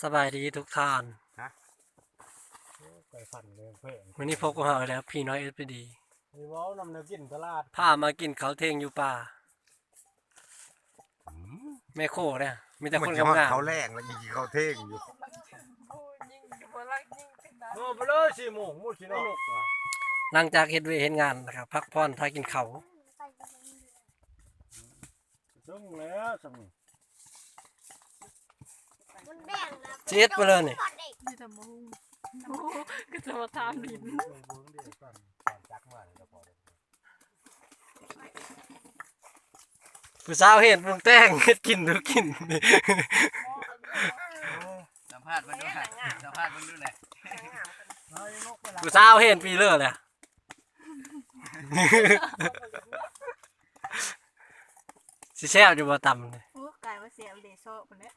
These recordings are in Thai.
สบายดีทุกท่านไปฝันเลยเพื่อน วันนี้พบกับเราแล้วพี่น้อยSPD มีว้าวนำเนื้อกินตลาด พามากินเขาวเทงอยู่ป่าแม่โคเนี่ยมีแต่คนงาม เขาแรงแล้วยิงเขาเท่งอยู่ ไปเลย4 โมงมุดชิโนก หลังจากเฮ็ดเวยเฮ็ดงานนะครับพักผ่อนทากินเขาว ซึ่งแล้วสั่ง เจ็ดไปเลยนี่ นี่แต่มูก็จะมาทำดิน ผู้สาวเห็นปรุงแต่งเฮ็ดกินดูกิน สัมภาษณ์มันด้วยสัมภาษณ์มันด้วยแหละ ผู้สาวเห็นปีเลือเลยสิแซ่บอยู่บ่ต่ำเลย โอ้กลายว่าเสียเลโซ่คนนี้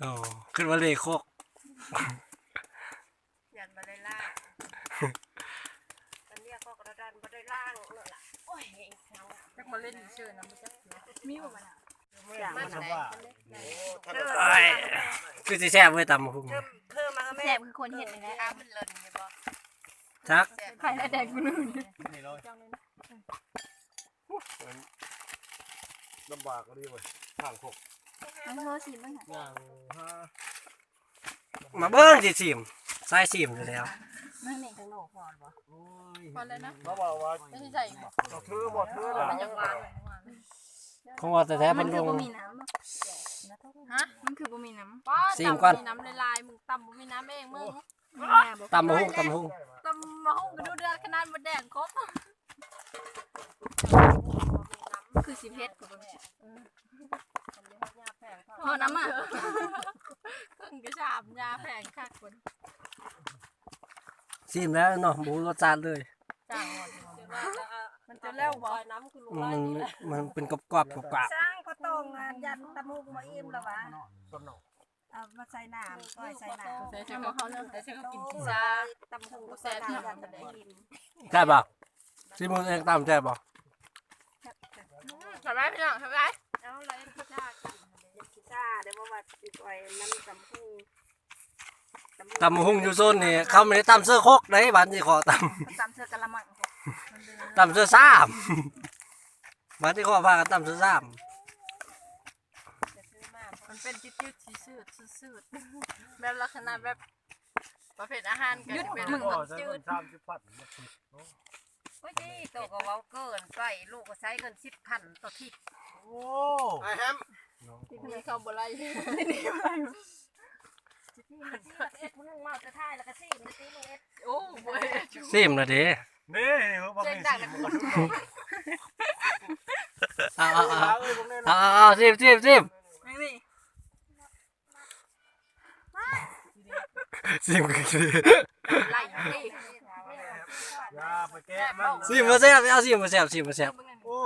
โอ้ขึ้นว่าเลโคก ยันมาได้ล่างมันเรียกก็กระดานมาได้ล่างเลยล่ะโอ้ยจักมาเล่นเชื่อนะมันจะมีบ่มันอ่ะอย่างมันว่า เอ้ยคือสิแซ่บเว้ยต่ำหุ่ง เพิ่มมาแม่คือคนเห็นเลยนะมันเลินใช่ปะ จัก ใครได้แดงกูนู่น นี่เลยลำบากก็ดีเว้ยทาง6 มันโทษสิมันค่ะ อย่าง5 มาเบิ้งสิซิมใส่ซิมอยู่แล้ว นั่นเองข้างนอกพอปะ โอ้ย พอแล้วนะ เขาบอกว่า ไม่ใช่ใจอีกบอก เราถือหมดถือเลย มันยังวาง คงว่าแต่แท้ มั มัน น คื ล อง บ่มีน้ำฮะมันคือบ่มีน้ำ ซิมก่อน มีน้ำลายมึงตำบ่มีน้ำเองมึง ตำมะฮุ่งตำมะฮุ่ง ตำมาห้องก็ดูเดือดขนาดมันแดงครบคือสิเพชรกูบ่พอน้ำอ่ะครึ่งกระชาบยาแพงคักคน ซิมแล้วเนาะบูรสชาติเลย จ้างมันจะแล้วบ่น้ำคือ มันเป็นกรอบๆกรอบ สร้างก็ต้องยันตะมุกมาอิ่มแล้ววะ ต้นหนก เอามาใส่น้ำก้อยใส่น้ำ ใส่ของเขาเริ่มแต่ใส่เขากินพิซ ซา ซ่า ตะมุกใส่น้ำยันตะได้อิ่ม ๆใช่ป่ะซิมเองตามใช่ป่ะ ทำไรพี่น้องทำไร เอาอะไรพิซซ่าพิซซ่าเดี๋ยวว่าอีกไว้น้ำตำหู ตำมะฮุ่งอยู่โซนนี่เขาไม่ได้ตำเสื้อโคกได้บ้านที่ขอต ตำเสื้อกะละมัง ำตำเสื้อซ้ำบ้านที่ขอพากันตำเสื้อซ้ มันเป็นจืดๆชืดๆแบบลักษณะแบบประเภทอาหารกันเป็น มึง แบบ ใช้ จื เงิ ด น30 พันมาคิดเนาะ โอ้ยจีโตก็เว้าเกินไปลูกก็ใช้เงิน10,000ต่อทิศ โอ้ไอ้แฮม ที่ทำไมเขาบ่ไล่ มึงเมาจะท่ายแล้วก็ซี่มึงตีมึงเอ็ด โอ้โว้ย ำซิมเลยเด้ นี่เขาบอกให้สิมันก็ทุกข์ เอา เอ้ยพวกนี้ เอาซิม นี่ ซิมกัน ไล่นี่ อย่าไปแกะมัน ซิมมาแซ่บเอาซิมมาแซ่บซิมมาแซ่บ โอ้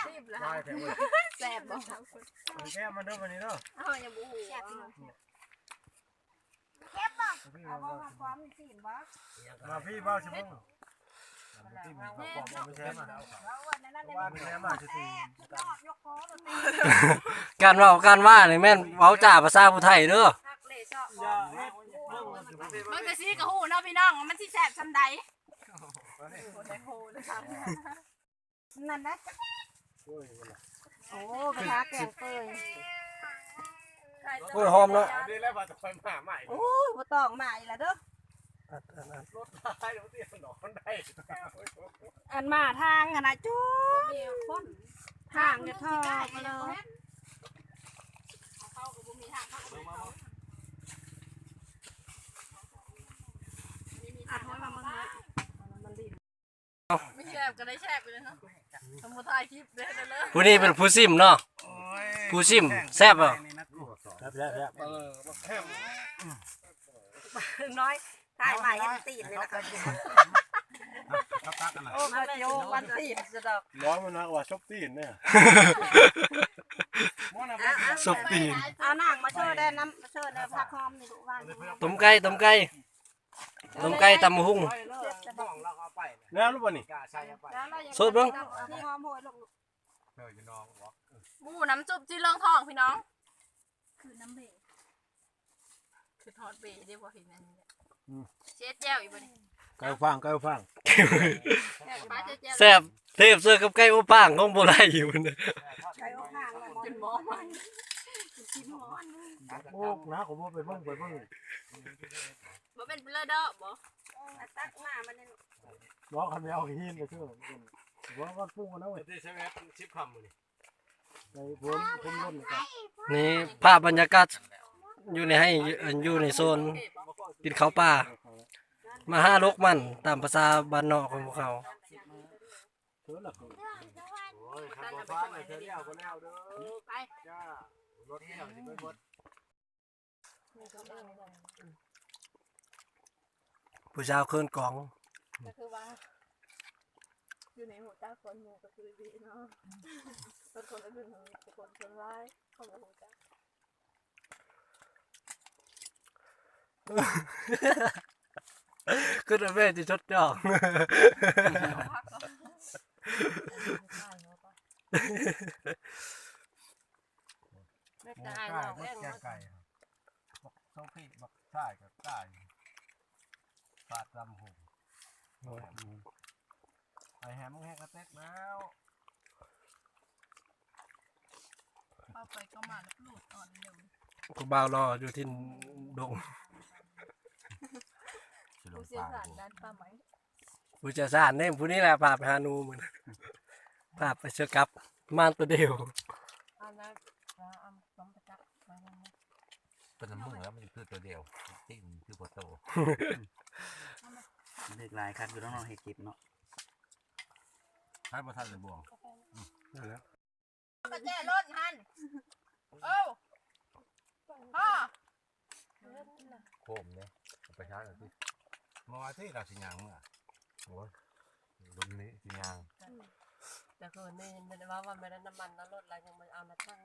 ซีบแล้ว ได้แต่เว้ย แซ่บบ่ แกะมันเด้อวันนี้เด้อ เอาอย่าบูหู เอาว่าความนี่สิบ่ มาพี่เบ้าชิมึงที่มีกระป๋องไม่ใช่มา แล้ววันนั้น ว่าไม่ใช่มาสิที ยกคอตัวตี การว่านี่แม่นเว้าจ่าภาษาผู้ไทยเด้อ ทักเลยชอบ อย่าเฮ็ด มันจะซีกับหูเนาะพี่น้องมันสิแซ่บซำใด นั่นนะโอ้กระทะแกงเปย โอ้ยหอมเนาะ นี่แล้วว่าจะไปหาใหม่ โอ้ยบ่ต้องมาอีกแล้วเด้อ รถได้รถเตี้ยหนอนได้ อันมาทางขนาดจุ๊บทางจะทอมาเลย เขาก็บ่มีทางเข้าไปเขา อัดไว้มามันนะ ไม่แซ่บก็ได้แซ่บไปเลยเนาะสมมุติถ่ายคลิปเด้อเลย ผู้นี้เป็นผู้ซิมเนาะผู้ซิมแซ่บบ่ แฮม น้อยถ่ายใหม่กันตีนเลยนะคะโอ้มาโยวันตีนจะดอก ร้อนมันนะว่าชอบตีนเนี่ย สบตีน เอานางมาเชิญได้น้ำมาเชิญได้ผักหอมนี่ลูกว่าง ต้มไก่ตำมะฮุ่ง แล้วรู้ป่ะนี่ สดเบิ่ง ผักหอมโหยลูก บูน้ำจุบที่เรื่องทองพี่น้อง คือน้ำเบรคือทอดเบรได้บ่เห็นอันนี้ เช็ดแจ่วอีกบ่นี่ ไก่ฟังไก่ฟัง ป้าจะแจ่ว แซ่บเทพเสื้อกับไก่อบป้างของโบราณอยู่นะ ไก่อบข้างละ จนหมอมันกินหมอน โอ้นะผมว่าไปเบิ่ง บ่เป็นเบลอดอกบ่ ตักหน้ามันนี่ น้องคันไม่เอาหินไปเชื่อว่าก็ฟุ้งกันนะเว้ย ใช่ไหมชิปคำมือนี่ ในผมล้นกัน นี่ภาพบรรยากาศอยู่ในให้อยู่ในโซนกินข้าวป่ามาห้าลกมันตามภาษาบ้านนอกของพวกเขา เชื่อหลัก โอ้ยขับรถฟ้าเลยเธอเลี้ยวก็แล้วเด้อ ไป จ้ารถเลี้ยวสิไปหมด ผู้ชาวเคลื่อนกอง ก็คือว่าอยู่ในหัวตาคนหมู่ก็คือดีเนาะเป็นคนละหนึ่งเป็นคนคนร้ายเขาบอกหัวตา ขึ้นมาแม่จะชดจอก ไม่ ไก่ ตายหรอก บั แม่ ก ง แกงไก่บักโซฟี่บักใต้กับใต้ฟาดลำหูไอแฮมแฮกกระเต็กแล้ว เอาไปก็มาแล้วหลุดอ่อนเร็ว กูบ่าวรออยู่ที่ดง ผู้เชี่ยวชาญด้านป่าไม้ ผู้เจ้าสารเนี่ยผู้นี้แหละพาไปหานูมันพาไปเชื่อกับม่านตัวเดียว อันนั้นเอาสมประจักษ์มาแล้วนะ เป็นน้ำมึงแล้วมันคือตัวเดียวติ้งคือปโต เลือกลายครับอยู่ต้องลองให้จิบเนาะ ให้ประทานเลยบ่วง นั่นแหละ ประแจรถหันโอ้พ่อ โคมเนี่ยไปช้าหน่อยสิมาว่าที่เราสิยางเมื่อโอ้ยรุ่นนี้สิยาง แต่คือนี่ไม่ได้ว่าไม่ได้น้ำมันแล้วรถอะไรยังไม่เอามาตั้ง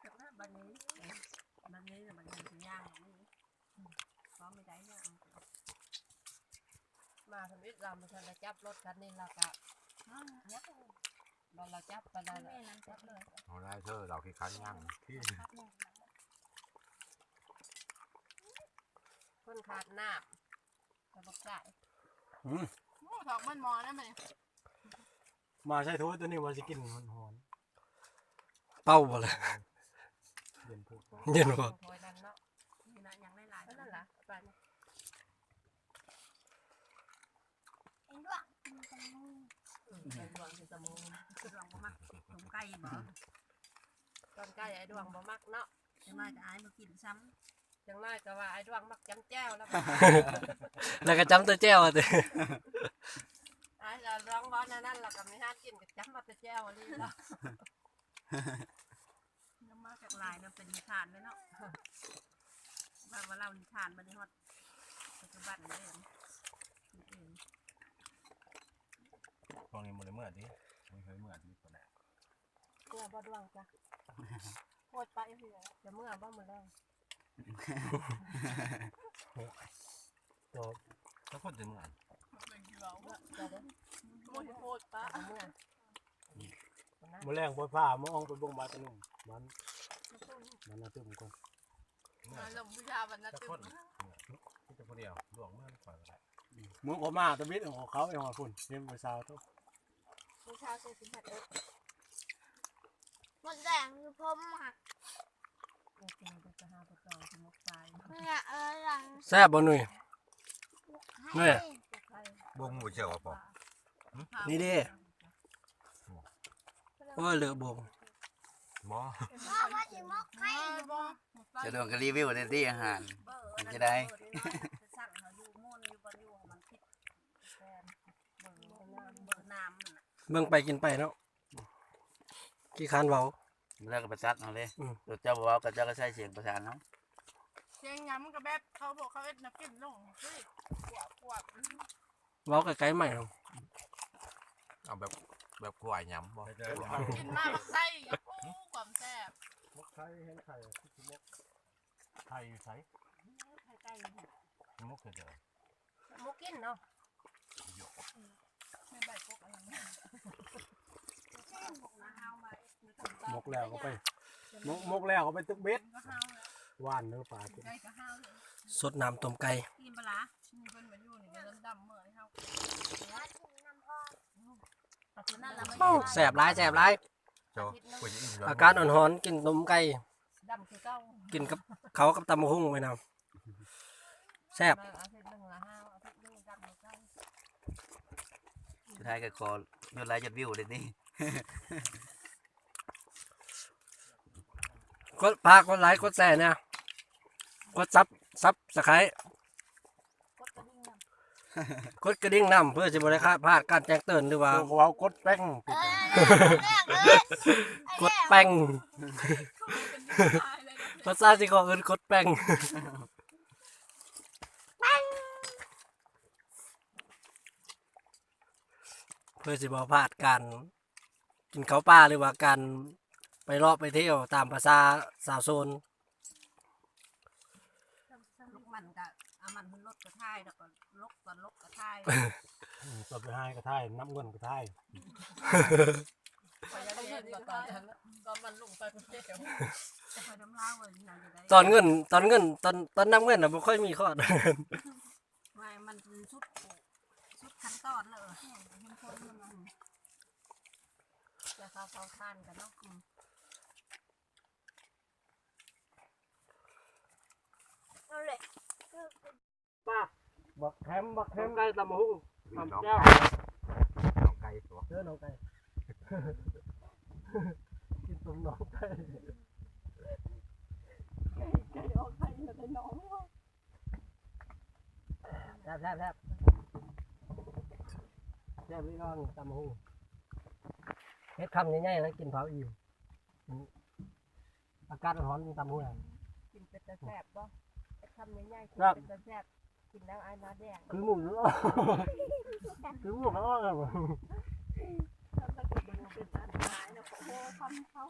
แต่ว่าบันนี้มันยังย่างนี่เพราะไม่ได้เนี่ยมาทำอิสลามมาทันจะจับรถคันนี้แล้วก็เนี่ยเราจับไปได้เลยจับเลย เอาได้เธอเราขี้คันย่างที่ คนขาดน้ำกระบอกใส่ ถอกมันหมอได้ไหม มาใช้โทษตัวนี้ว่าสิกินมันหอน เป้าบ่เลย เย็นพูด เย็นบ่ คอยดันเนาะนี่นะยังไม่ลายนั่นแหละไปเอ็งด้วยดวงคือสมุนดวงบ่มักสมไก่บ่ตอนไก่ไอ้ดวงบ่มักเนาะจังไรก็ไอ้มากินซ้ำจังไรก็ว่าไอ้ดวงมักจำแจ้วแล้ว แล้วก็จำตัวแจ้วอ่ะติ ไอ้เราร้องร้อนนั่นเราก็ไม่ห้ากินกับจำมาแต่แจ้วนี่เนาะน้ำมาจากลายนั่นเป็นนิทานเลยเนาะว่าเรานิทานมันฮอดปัจจุบันเลย ตรงนี้มันเลยเมื่อดิไม่เคยเมื่อดิตัวไหน เมื่อบ่ดวงจ้ะโคตรไปเหือจะเมื่อบ่มือแรง จบ ถ้าคนจะเมื่อ จะได้โคตรปะเมื่อ มาแรงปล่อยผ้ามองไปบ่งบาตะนุ่มมันน่าตึมก่อน ลงบูชาวันนั้น ถ้าคนที่จะคนเดียวหลวงเมื่อก่อนก็ได้ มึงก็มาตะวิทของเขาเองว่าพุ่นเลี้ยงไปสาวตัว บูชาทรงสินหัดเอ็ด หมดแดงคือผมค่ะ โอเคเราจะหาประกอบสมุกใจ เนี่ยหลัง แซ่บบ่หนุ่ยนี่ บ่งบ่เชื่อว่าปอ นี่เด้โอ้ยเหลือบ่ง บ่ พ่อว่าจะมกให้ จะโดนกับรีวิวในที่อาหารมันจะได้ สั่งเขาอยู่ม่วนอยู่บนอยู่มันคิดแฟนเบอร์น้ำมัน เบิ่งไปกินไปเนาะกี่คันเว้า แล้วก็ประจัดเอาเลย อืม ตัวเจ้าบอกว่ากับเจ้าก็ใช้เสียงประสานเนาะ เชียงย้ำกับแบบเขาบอกเขาเอ็ดนักกินลงเฮ้ยขวบ เว้าไกลๆใหม่เนาะ เอาแบบกล้วยยำบ่ กินมากไส้โอ้ความแซ่บ มกไข่เห็นไข่ที่มกไข่ใส่ ไก่ มุกคือเด้อ มุกกินเนาะไม่ใบพวกอะไร มกแล้วก็ไป มกแล้วเอาไปตึกเบ็ดหวานเนื้อปลากิน ไก่ก็ห้าว สดน้ำต้มไก่ กินปลามีเพิ่นมาอยู่นี่ก็ดำๆเมื่อให้เฮาปัจจุบันเราไม่ แสบร้ายแสบร้าย โจ้กูจะอิ่มแล้ว อาการอ่อนๆกินต้มไก่ ดำคือเก่า กินกับเขากับตำบักหุ่งไปนำแซ่บ อาทิตย์นึงละห้าวอาทิตย์นึงดำคือเก่า สุดท้ายก็ขอยอดไลค์ยอดวิวเลยนี่ กดพากดไลค์กดแชร์เนี่ยกดซับสไครต์กดกระดิ่งนำเพื่อจะบริพลาดการแจ้งเตือนหรือว่า ตัวเอากดแป้งติด กดแป้งภาษาที่เขาเอิ้นกดแป้งเพื่อจะบริพลาดการกินข้าวปลาหรือว่าการไปรอบไปเที่ยวตามภาษาสาวโซน ลูกมันก็เอามันขึ้นรถกระทายแล้วก็ลกตอนลกกระทาย ต่อไปให้กระท่ายน้ำเงินกระท่าย ไปยังเล่นตอนนั้นตอนมันลงไปคนเดียวจะไปน้ำลาวเลยนะจะได้ ตอนเงินตอนน้ำเงินน่ะบ่ค่อยมีข้อ ไม่มันเป็นชุดขั้นตอนเลยมันคนมันจะเขาทานกันเนาะ บักแคมไก่ตำบักหุ่ง น้อง ตำแก้ว ไก่ตัว เด้อน้องไก่ กินต้มน้องไก่แซ่บแซ่บนี่น้องตำบักหุ่งเฮ็ดคำใหญ่ๆแล้วกินเผาอิ่มอากาศร้อนมีตำบักหุ่ง กินเป็นตะแซ่บบ่ทำง่ายๆกิน ครับ เป็นตะแซ่บกินแล้วไอ้น้าแดง คือหมูแล้วคือหมูแล้วครับ ทำตะกินมันเป็นอาหารนะโอ้ทำเขา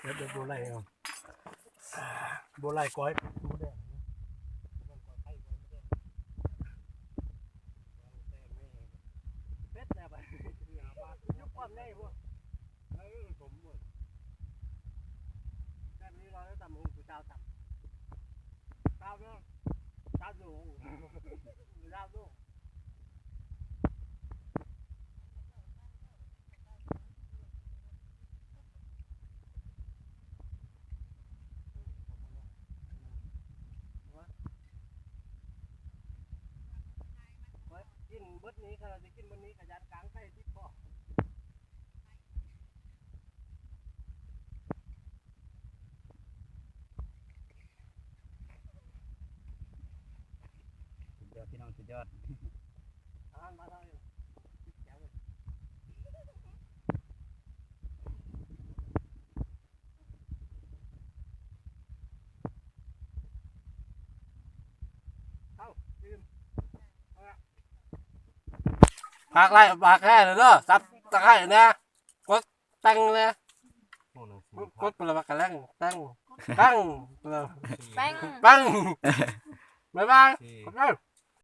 เดี๋ยวโบไล่เอาโบไล่ก้อยหมูแดง เป็ดแล้วไปยกความได้พวกผมหมดแค่นี้เราได้ตำหูกูเจ้าตำเจ้าเนาะเจ้าดูเจ้าดูกินเบิดนี้ขนาดจะกินเบิดนี้ขยันกลางไส้ทิพย์พ่อ สุดยอดพี่น้องสุดยอด อ่านมาเท่าไหร่แจ๋วเลยเอาดื่มปากไล่ปากแค่เลยเด้อซับตะไคร้นะกดตั้งนะ หมูหนึ่ง กดปลาปากกระแลงตั้งตั้ง แป้ง ปังบ๊ายบาย ที่ ขอบคุณ